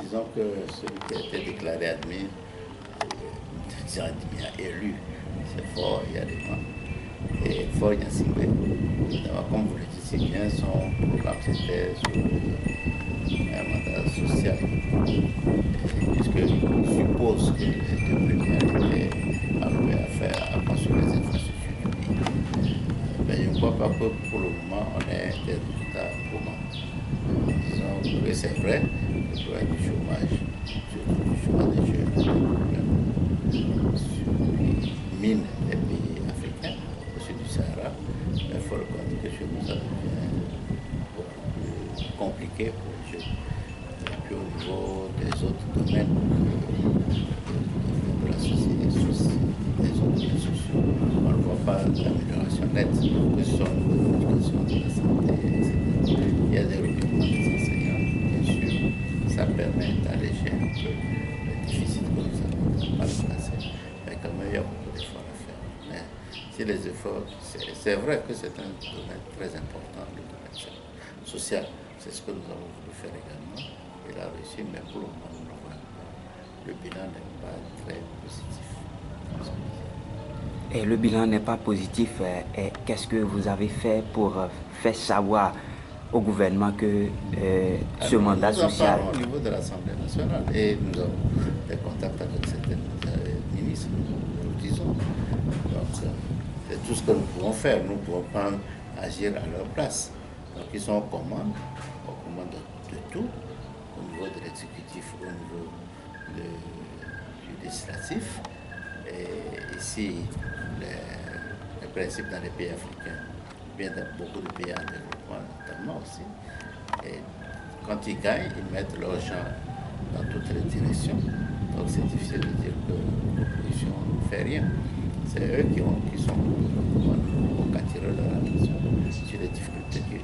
disons que celui qui a été déclaré admis, élu, c'est fort, il y a des gens. Et fort, il y a Singwe. Comme vous le dites si bien, son programme c'était sur un mandat social. Puisqu'il suppose que les deux premiers étaient alloués à construire les infrastructures du pays. Mais je ne crois pas que pour le moment on ait des résultats communs. Disons que c'est vrai, le problème du chômage, surtout du chômage des jeunes, mine les pays africains, au sud du Sahara, mais il faut reconnaître que chez nous ça devient beaucoup plus compliqué pour les jeunes. Et puis au niveau des autres domaines de la société, des autres biens sociaux, on ne voit pas d'amélioration nette, que ce soit au niveau de l'éducation, de la santé, etc. Il y a des recrutements des enseignants, bien sûr, ça permet d'alléger un peu le déficit que nous avons dans le passé. Mais quand même, il y a beaucoup d'efforts à faire. Mais si les efforts, c'est vrai que c'est un domaine très important, le domaine social. C'est ce que nous avons voulu faire également. Il a réussi, mais pour le moment, nous ne voyons pas. Le bilan n'est pas très positif. Et le bilan n'est pas positif. Et qu'est-ce que vous avez fait pour faire savoir au gouvernement que ce mandat social... Nous en parlons au niveau de l'Assemblée nationale et nous avons des contacts avec certains ministres, nous disons. Donc, c'est tout ce que nous pouvons faire. Nous ne pouvons pas agir à leur place. Donc, ils sont aux commandes de tout, au niveau de l'exécutif, au niveau du législatif. Et ici, les principes dans les pays africains, bien dans beaucoup de pays en développement notamment aussi. Et quand ils gagnent, ils mettent leur argent dans toutes les directions. Donc c'est difficile de dire que l'opposition ne fait rien. C'est eux qui sont au attirer leur attention sur les difficultés que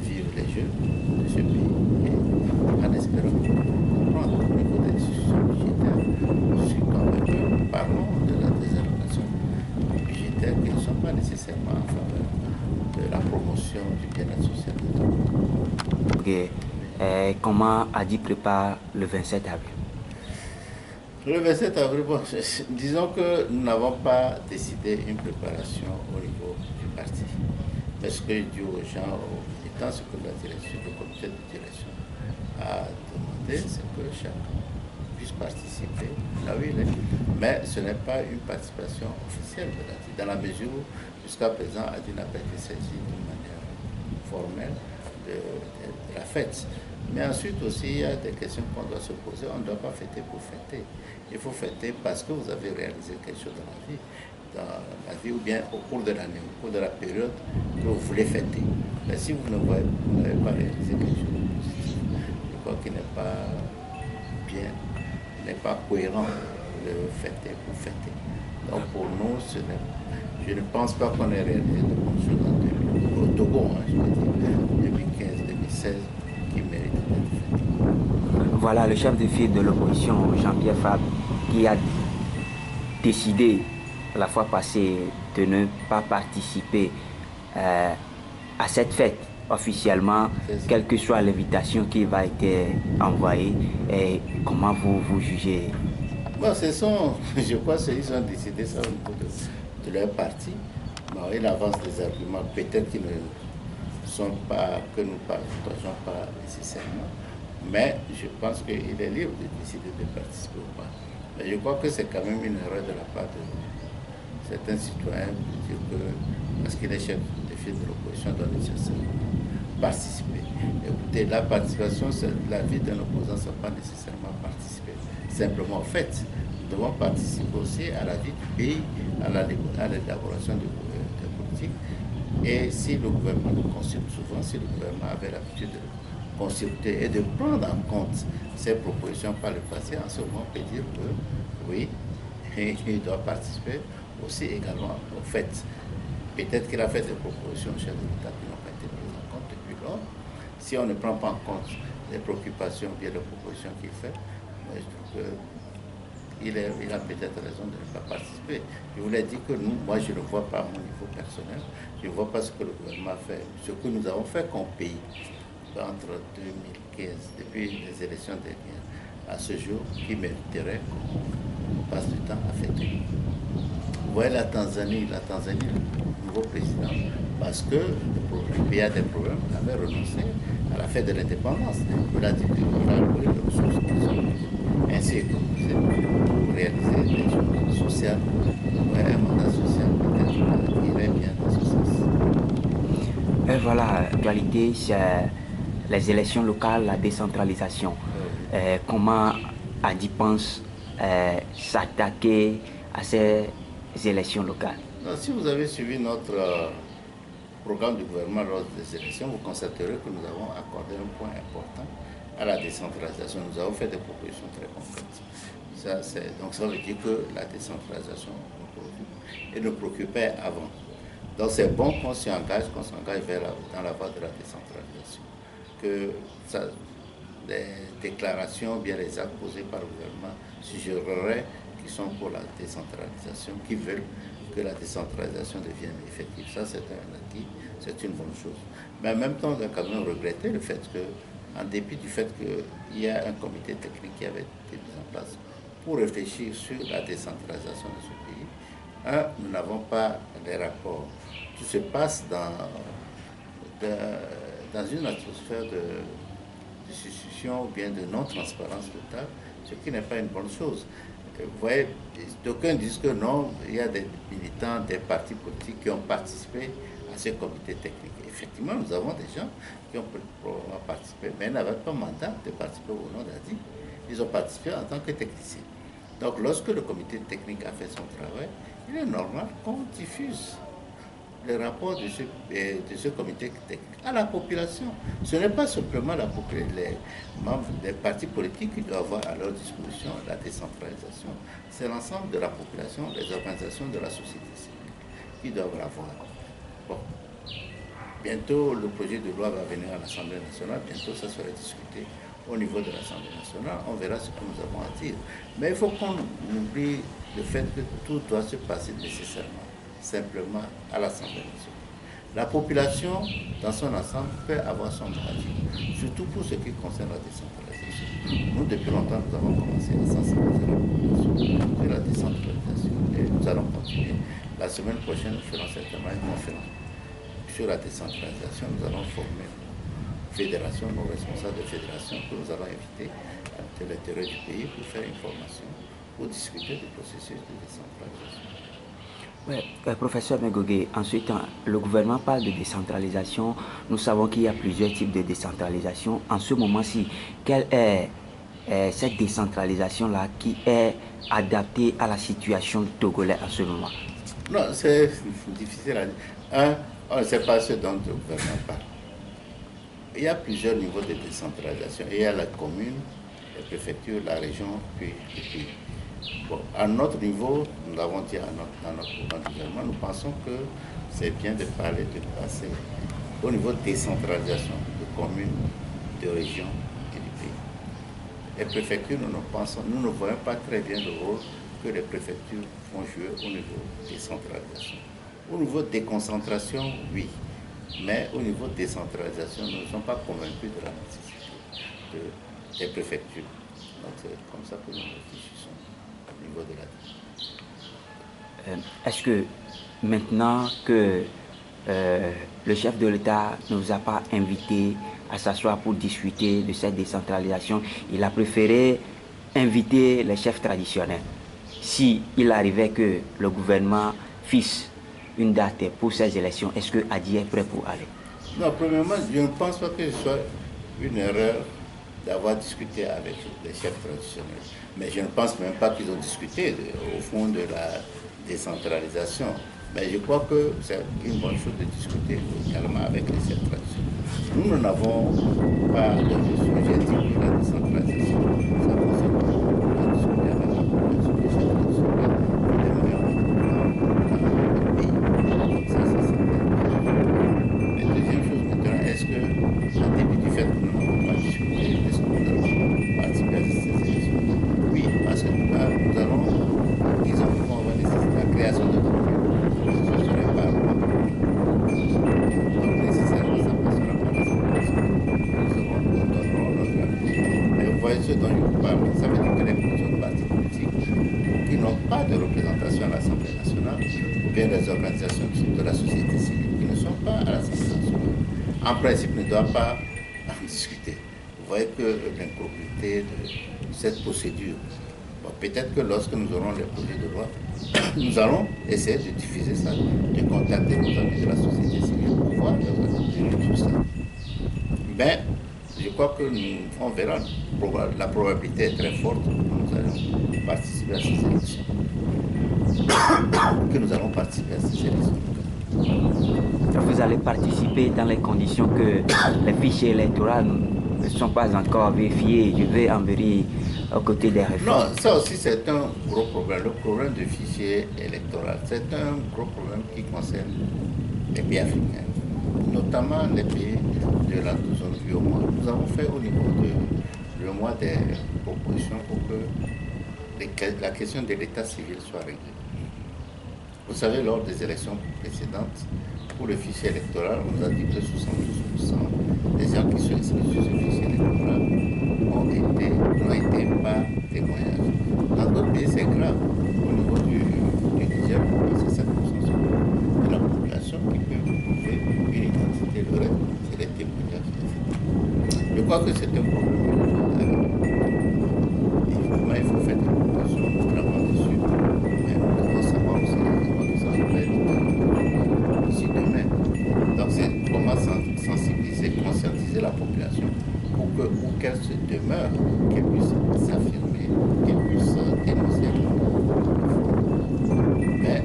vivent les jeunes de ce pays. Et en espérant comprendre au niveau des institutions budgétaires, je suis convaincu, parlons de la désallocation budgétaire qui ne sont pas nécessairement en faveur de la promotion du bien-être social de tout le monde. Okay. Comment Adi prépare le 27 avril? Le 27 avril, bon, disons que nous n'avons pas décidé une préparation au niveau du parti. Mais ce que je dis aux gens, aux militants, ce que la direction, le comité de direction a demandé, c'est que chacun puisse participer là où il est. Mais ce n'est pas une participation officielle de l'Adi, dans la mesure où jusqu'à présent, Adi n'a pas été saisi d'une manière formelle de la fête. Mais ensuite aussi, il y a des questions qu'on doit se poser. On ne doit pas fêter pour fêter. Il faut fêter parce que vous avez réalisé quelque chose dans la vie ou bien au cours de l'année, au cours de la période que vous voulez fêter. Mais si vous n'avez pas réalisé quelque chose de positif, je crois qu'il n'est pas bien, il n'est pas cohérent de fêter pour fêter. Donc pour nous, je ne pense pas qu'on ait réalisé de bonnes choses au Togo, je veux dire, 2015-2016. Qui mérite d'être fait. Voilà le chef de file de l'opposition, Jean-Pierre Fabre, qui a décidé la fois passée de ne pas participer à cette fête officiellement, quelle que soit l'invitation qui va être envoyée. Et comment vous jugez? Bon, je crois qu'ils ont décidé ça au niveau de leur parti. Bon, ils avancent des arguments peut-être qui ne sont pas, que nous ne partageons pas nécessairement, mais je pense qu'il est libre de décider de participer ou pas. Mais je crois que c'est quand même une erreur de la part de certains citoyens de dire que, parce qu'il est chef de file de l'opposition, doit nécessairement participer. Écoutez, la participation, la vie d'un opposant, ce n'est pas nécessairement participer. Simplement, en fait, nous devons participer aussi à la vie du pays, à l'élaboration des politiques. Et si le gouvernement le consulte souvent, si le gouvernement avait l'habitude de le consulter et de prendre en compte ses propositions par le passé, en ce moment, on peut dire que oui, il doit participer aussi également au fait. Peut-être qu'il a fait des propositions au chef de l'État qui n'ont pas été prises en compte depuis lors. Si on ne prend pas en compte les préoccupations ou bien les propositions qu'il fait, moi je trouve que il a peut-être raison de ne pas participer. Je vous l'ai dit que moi je ne vois pas à mon niveau personnel, je ne vois pas ce que le gouvernement a fait, ce que nous avons fait comme pays entre 2015, depuis les élections dernières, à ce jour, qui mériterait qu'on passe du temps à fêter. Vous voyez la Tanzanie, le nouveau président, parce que le pays a des problèmes, avait renoncé à la fête de l'indépendance. Il a dit qu'il aura loué les ressources qui sont ainsi économisées pour réaliser des choses sociales. Ouais, un mandat social peut-être irait bien dans ce sens. Et voilà, l'actualité, c'est les élections locales, la décentralisation. Comment Adi pense s'attaquer à ces élections locales? Donc, si vous avez suivi notre programme du gouvernement lors des élections, vous constaterez que nous avons accordé un point important à la décentralisation. Nous avons fait des propositions très concrètes. Donc ça veut dire que la décentralisation nous préoccupait avant. Donc c'est bon qu'on s'engage dans la voie de la décentralisation. Que les déclarations, bien les actes posés par le gouvernement suggéreraient qui sont pour la décentralisation, qui veulent que la décentralisation devienne effective. Ça, c'est un acquis, c'est une bonne chose. Mais en même temps, on a quand même regretté le fait que, en dépit du fait qu'il y a un comité technique qui avait été mis en place pour réfléchir sur la décentralisation de ce pays, nous n'avons pas les rapports. Tout se passe dans une atmosphère de suspicion ou bien de non-transparence totale, ce qui n'est pas une bonne chose. Vous voyez, d'aucuns disent que non, il y a des militants des partis politiques qui ont participé à ce comité technique. Effectivement, nous avons des gens qui ont probablement participé, mais ils n'avaient pas mandat de participer au nom d'Adi. Ils ont participé en tant que techniciens. Donc, lorsque le comité technique a fait son travail, il est normal qu'on diffuse le rapport de ce comité technique à la population. Ce n'est pas simplement les membres des partis politiques qui doivent avoir à leur disposition la décentralisation. C'est l'ensemble de la population, les organisations de la société civile qui doivent l'avoir. Bon. Bientôt, le projet de loi va venir à l'Assemblée nationale. Bientôt, ça sera discuté au niveau de l'Assemblée nationale. On verra ce que nous avons à dire. Mais il faut qu'on oublie le fait que tout doit se passer nécessairement simplement à l'Assemblée nationale. La population, dans son ensemble, peut avoir son avis, surtout pour ce qui concerne la décentralisation. Nous, depuis longtemps, nous avons commencé à sensibiliser la population sur la décentralisation et nous allons continuer. La semaine prochaine, nous ferons certainement une conférence sur la décentralisation. Nous allons former nos fédérations, nos responsables de fédération que nous allons inviter à l'intérieur du pays pour faire une formation, pour discuter du processus de décentralisation. Ouais, professeur Megogé, ensuite, le gouvernement parle de décentralisation. Nous savons qu'il y a plusieurs types de décentralisation. En ce moment-ci, quelle est cette décentralisation-là qui est adaptée à la situation togolaise en ce moment? Non, c'est difficile à dire. On ne sait pas ce dont le gouvernement parle. Il y a plusieurs niveaux de décentralisation. Il y a la commune, la préfecture, la région, puis le pays. Bon, à notre niveau, nous l'avons dit dans notre programme de gouvernement, nous pensons que c'est bien de parler de passer au niveau de décentralisation de communes, de régions et du pays. Les préfectures, nous ne voyons pas très bien le rôle que les préfectures vont jouer au niveau de décentralisation. Au niveau de déconcentration, oui, mais au niveau de décentralisation, nous ne sommes pas convaincus de la nécessité des préfectures. Donc c'est comme ça que nous réfléchissons. De la... Est-ce que maintenant que le chef de l'État ne nous a pas invités à s'asseoir pour discuter de cette décentralisation, il a préféré inviter les chefs traditionnels? Si il arrivait que le gouvernement fixe une date pour ces élections, est-ce que Adi est prêt pour aller? Non, premièrement, je ne pense pas que ce soit une erreur d'avoir discuté avec les chefs traditionnels. Mais je ne pense même pas qu'ils ont discuté au fond de la décentralisation. Mais je crois que c'est une bonne chose de discuter également avec les chefs traditionnels. Nous n'avons pas de sujet de la décentralisation. Ça concerne la discuter avec les chefs traditionnels pour les meilleurs dans le pays. Ça, c'est certain. Mais deuxième chose maintenant, est-ce que, en début du fait que nous n'avons pas discuté, est-ce que nous allons participer à ces élections? Oui, parce que nous allons, disons, on va nécessiter la création de communes. Ce ne serait pas donc nécessairement ça passera par les élections. voyez ce dont je vous parle, ça veut dire que les autres partis politiques qui n'ont pas de représentation à l'Assemblée nationale, ou bien les organisations de la société civile qui ne sont pas à l'Assemblée nationale, en principe ne doivent pas en discuter. Vous voyez que l'incongruité de cette procédure. Bon, peut-être que lorsque nous aurons les projets de loi, nous allons essayer de diffuser ça, de contacter nos amis de la société civile pour voir tout ça. Mais je crois que on verra, la probabilité est très forte que nous allons participer à ces élections. Vous allez participer dans les conditions que les fichiers électoraux ne sont pas encore vérifiés. Je vais en vérifier aux côtés des réformes. Non, ça aussi c'est un gros problème. Le problème du fichier électoral, c'est un gros problème qui concerne les pays africains, notamment les pays de la zone UEMOA. Nous avons fait au niveau de l'UEMOA des propositions pour que la question de l'état civil soit réglée. Vous savez, lors des élections précédentes, pour le fichier électoral, on nous a dit que 72% des gens qui sont inscrits sur ce fichier électoral n'ont été pas témoignages. Dans d'autres pays, c'est grave. Au niveau du Niger, c'est 7% de la population qui peut prouver une identité. Le reste, c'est des témoignages. Je crois que c'est un problème. Évidemment, il faut faire des propositions vraiment dessus. Mais nous devons savoir aussi que ça va être d'ici demain. Donc, c'est comment sensibiliser, conscientiser la population pour que, où qu'elle se demeure, qu'elle puisse s'affirmer, qu'elle puisse dénoncer. Mais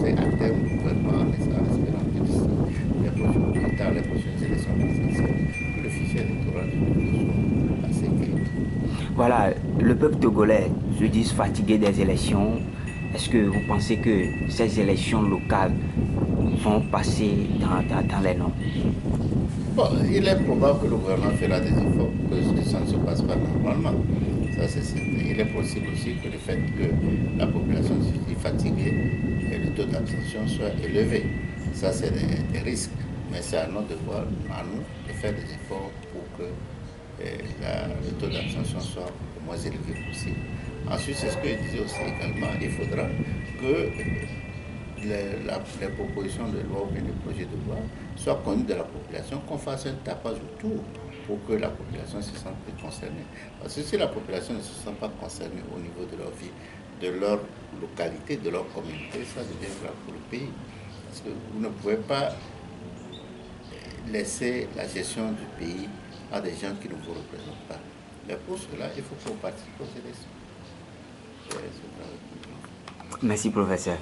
c'est à terme du gouvernement, en espérant que d'ici les prochaines élections présidentielles, que le fichier électoral soit assez clair. Voilà, le peuple togolais se dit fatigué des élections. Est-ce que vous pensez que ces élections locales vont passer dans les normes? Bon, il est probable que le gouvernement fera des efforts pour que ça ne se passe pas normalement. Ça, c'est certain. Il est possible aussi que le fait que la population soit fatiguée et le taux d'abstention soit élevé. Ça, c'est des risques. Mais c'est à notre devoir, à nous, de faire des efforts pour que le taux d'abstention soit le moins élevé possible. Ensuite, c'est ce que je disais aussi également, il faudra que les propositions de loi ou bien les projets de loi soient connus de la population, qu'on fasse un tapage autour pour que la population se sente concernée. Parce que si la population ne se sent pas concernée au niveau de leur vie, de leur localité, de leur communauté, ça devient grave pour le pays. Parce que vous ne pouvez pas laisser la gestion du pays à des gens qui ne vous représentent pas. Mais pour cela, il faut qu'on participe aux élections. Merci, professeur.